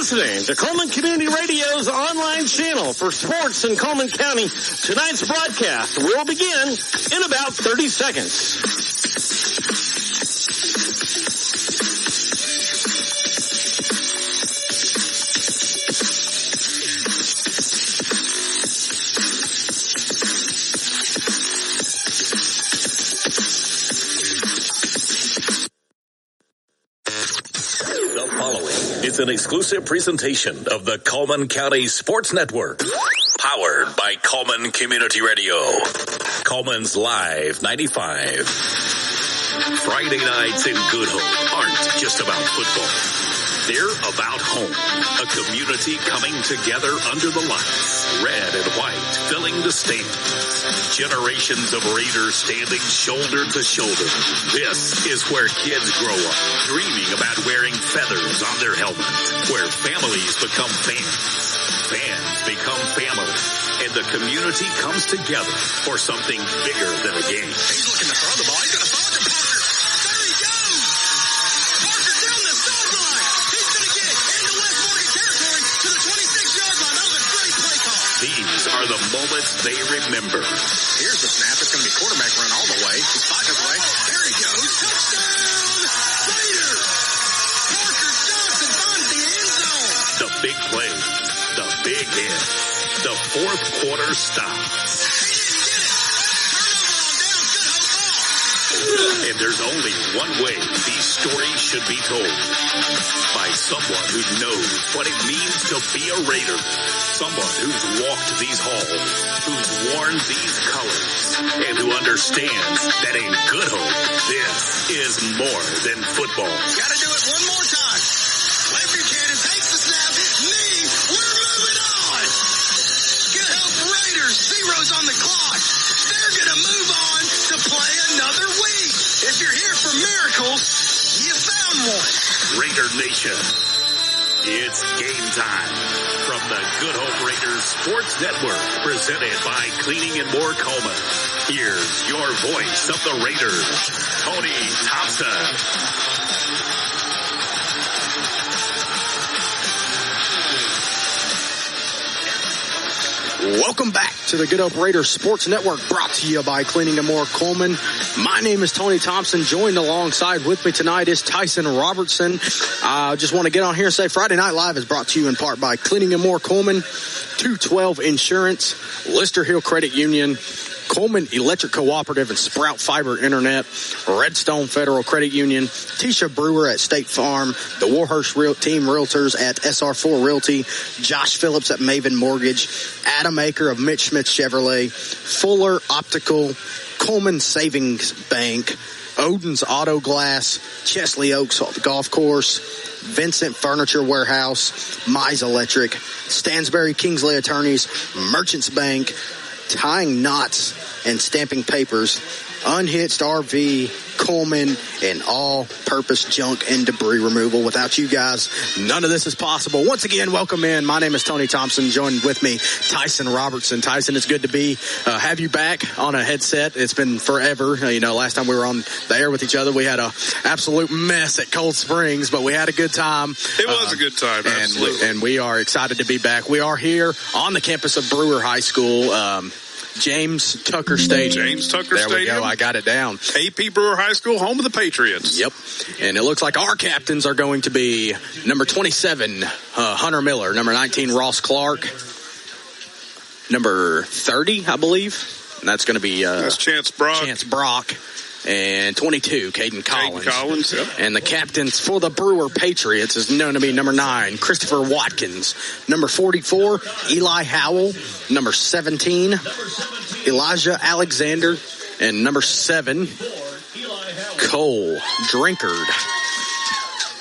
listening to Cullman Community Radio's online channel for sports in Cullman County. Tonight's broadcast will begin in about 30 seconds. It's an exclusive presentation of the Cullman County Sports Network, powered by Cullman Community Radio. Cullman's Live 95. Friday nights in Good Hope aren't just about football. They're about home, a community coming together under the lights, red and white, filling the stands. Generations of Raiders standing shoulder to shoulder. This is where kids grow up, dreaming about wearing feathers on their helmet, where families become fans, fans become family, and the community comes together for something bigger than a game. He's looking to throw the ball. He's going to throw it to Parker. There he goes. Parker down the sideline. He's going to get into West Morgan territory to the 26-yard line. That was a great play call. These are the moments they remember. Here's the snap. It's going to be quarterback run all the way. He's fighting his way. There he goes. Touchdown, Raiders. Parker Johnson finds the end zone. The big play, the big hit, the fourth quarter stop. And there's only one way these stories should be told. By someone who knows what it means to be a Raider. Someone who's walked these halls, who's worn these colors, and who understands that in Good Hope, this is more than football. Got to do it one more time. Wave your cannon, takes the snap. Knee, we're moving on. Good Hope Raiders, zeros on the clock. They're going to move on to play another week. If you're here for miracles, you found one. Raider Nation, it's game time. From the Good Hope Raiders Sports Network, presented by Cleaning and More Cullman. Here's your voice of the Raiders, Tony Thompson. Welcome back to the Good Hope Raiders Sports Network, brought to you by Cleaning and More Cullman. My name is Tony Thompson. Joined alongside with me tonight is Tyson Robertson. I just want to get on here and say Friday Night Live is brought to you in part by Cleaning and More Cullman, 212 Insurance, Lister Hill Credit Union, Cullman Electric Cooperative and Sprout Fiber Internet, Redstone Federal Credit Union, Tisha Brewer at State Farm, the Warhurst Team Realtors at SR4 Realty, Josh Phillips at Maven Mortgage, Adam Aker of Mitch Smith Chevrolet, Fuller Optical, Cullman Savings Bank, Odin's Auto Glass, Chesley Oaks Golf Course, Vincent Furniture Warehouse, Mize Electric, Stansbury Kingsley Attorneys, Merchants Bank, Tying Knots and Stamping Papers, Unhitched RV, Cullman, and all-purpose junk and debris removal. Without you guys, none of this is possible. Once again, welcome in. My name is Tony Thompson. Joined with me, Tyson Robertson. Tyson, it's good to have you back on a headset. It's been forever. Last time we were on the air with each other, we had a absolute mess at Cold Springs, but we had a good time. It was a good time, absolutely. And we are excited to be back. We are here on the campus of Brewer High School. James Tucker Stadium. There we go. I got it down. AP Brewer High School, home of the Patriots. Yep. And it looks like our captains are going to be number 27, Hunter Miller, number 19, Ross Clark, number 30, I believe. And that's going to be that's Chance Brock. And 22, Hayden Collins. Yep. And the captains for the Brewer Patriots is known to be number 9, Christopher Watkins. Number 44, Eli Howell. Number 17, Elijah Alexander. And number 7, Cole Drinkard.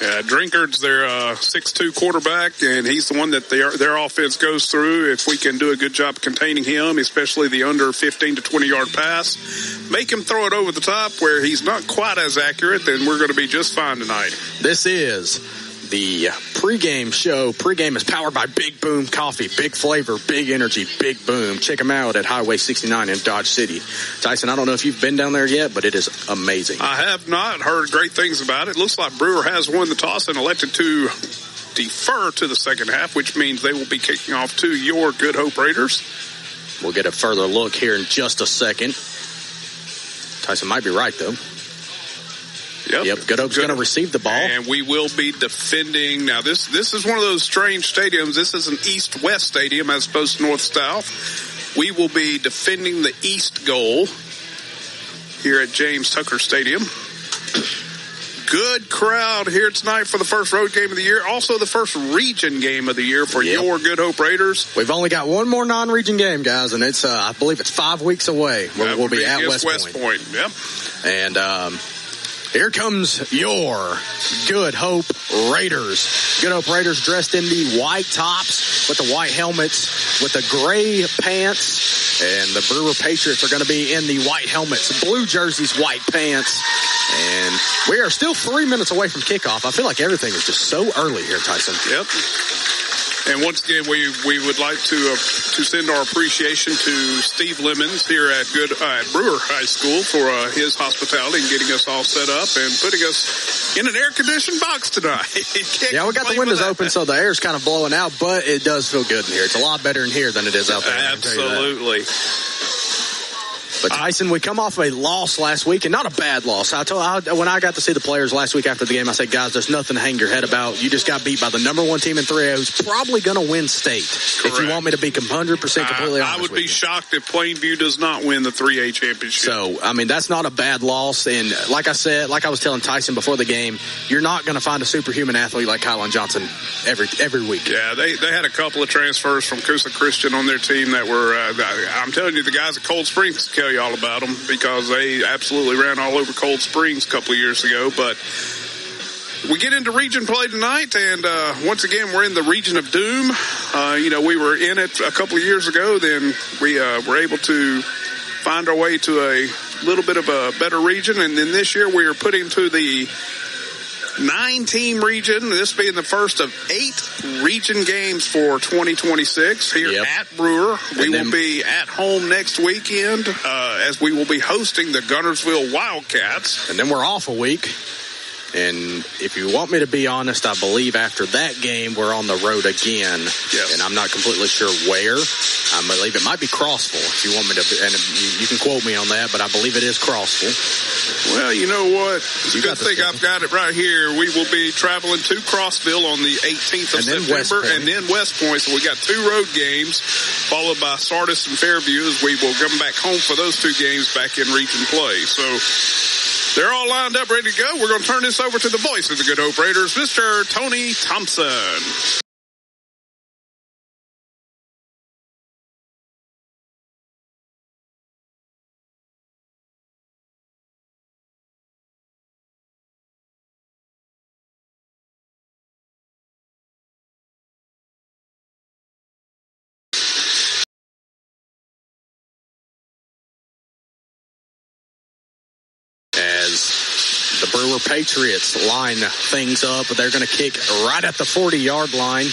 Yeah, Drinkard's their 6'2" quarterback, and he's the one that their offense goes through. If we can do a good job containing him, especially the under 15 to 20-yard pass, make him throw it over the top where he's not quite as accurate, then we're going to be just fine tonight. This is the pregame show. Pregame is powered by Big Boom Coffee. Big flavor, big energy, big boom. Check them out at Highway 69 in Dodge City. Tyson, I don't know if you've been down there yet, but it is amazing. I have not heard great things about it. Looks like Brewer has won the toss and elected to defer to the second half, which means they will be kicking off to your Good Hope Raiders. We'll get a further look here in just a second. Tyson might be right, though. Yep, Good Hope's going to receive the ball. And we will be defending. Now, this is one of those strange stadiums. This is an east-west stadium as opposed to north-south. We will be defending the east goal here at James Tucker Stadium. Good crowd here tonight for the first road game of the year. Also the first region game of the year for your Good Hope Raiders. We've only got one more non-region game, guys, and it's I believe it's 5 weeks away. We'll be at West Point. Yep. And here comes your Good Hope Raiders. Good Hope Raiders dressed in the white tops with the white helmets, with the gray pants, and the Brewer Patriots are going to be in the white helmets, blue jerseys, white pants. And we are still 3 minutes away from kickoff. I feel like everything is just so early here, Tyson. Yep. And once again, we would like to send our appreciation to Steve Lemons here at Brewer High School for his hospitality and getting us all set up and putting us in an air-conditioned box tonight. Yeah, we got the windows open, so the air's kind of blowing out, but it does feel good in here. It's a lot better in here than it is out there. Absolutely. But Tyson, we come off a loss last week, and not a bad loss. When I got to see the players last week after the game, I said, guys, there's nothing to hang your head about. You just got beat by the number one team in 3A who's probably going to win state. Correct. If you want me to be 100% completely honest I would with be you. shocked if Plainview does not win the 3A championship. So, I mean, that's not a bad loss. And like I said, like I was telling Tyson before the game, you're not going to find a superhuman athlete like Kylan Johnson every week. Yeah, they had a couple of transfers from Coosa Christian on their team that were, I'm telling you, the guys at Cold Springs can tell you all about them, because they absolutely ran all over Cold Springs a couple of years ago. But we get into region play tonight, and once again, we're in the region of doom. We were in it a couple of years ago. Then we were able to find our way to a little bit of a better region. And then this year we are put into the 9-team region, this being the first of 8 region games for 2026 here at Brewer. We will be at home next weekend as we will be hosting the Guntersville Wildcats. And then we're off a week. And if you want me to be honest, I believe after that game, we're on the road again. Yes. And I'm not completely sure where. I believe it might be Crossville, if you want me to. And you can quote me on that, but I believe it is Crossville. Well, you know what? It's a good thing I've got it right here. We will be traveling to Crossville on the 18th of September, and then West Point. So we got 2 road games, followed by Sardis and Fairview, as we will come back home for those 2 games back in region play. So they're all lined up, ready to go. We're going to turn this over to the voice of the Good Hope Raiders, Mr. Tony Thompson. As the Brewer Patriots line things up, they're going to kick right at the 40-yard line.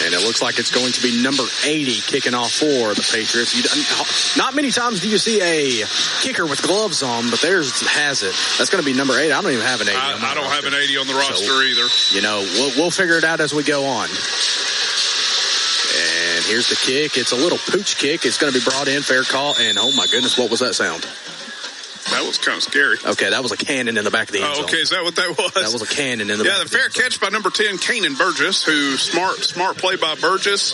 And it looks like it's going to be number 80 kicking off for the Patriots. Not many times do you see a kicker with gloves on, but theirs has it. That's going to be number 80. I don't even have an 80. I don't have an 80 on the roster either. We'll figure it out as we go on. And here's the kick. It's a little pooch kick. It's going to be brought in, fair call. And oh my goodness, what was that sound? That was kind of scary. Okay, that was a cannon in the back of the end zone. Okay, is that what that was? That was a cannon in the back. Yeah, the fair catch by number 10, Kanan Burgess, who smart play by Burgess.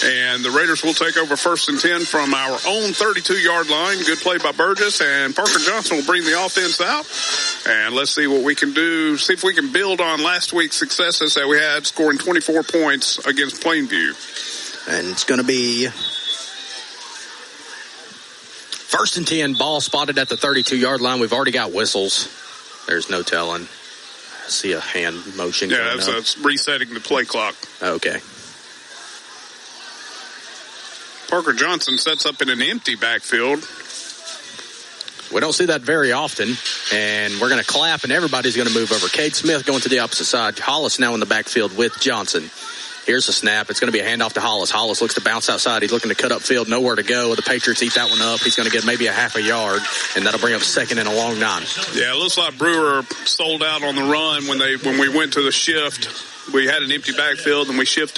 And the Raiders will take over 1st and 10 from our own 32-yard line. Good play by Burgess, and Parker Johnson will bring the offense out. And let's see what we can do. See if we can build on last week's successes that we had, scoring 24 points against Plainview. And it's going to be 1st and 10, ball spotted at the 32-yard line. We've already got whistles. There's no telling. I see a hand motion. Yeah, that's resetting the play clock. Okay. Parker Johnson sets up in an empty backfield. We don't see that very often. And we're going to clap, and everybody's going to move over. Cade Smith going to the opposite side. Hollis now in the backfield with Johnson. Here's the snap. It's going to be a handoff to Hollis. Hollis looks to bounce outside. He's looking to cut upfield. Nowhere to go. The Patriots eat that one up. He's going to get maybe a half a yard, and that'll bring up second and a long 9. Yeah, it looks like Brewer sold out on the run when we went to the shift. We had an empty backfield, and we shifted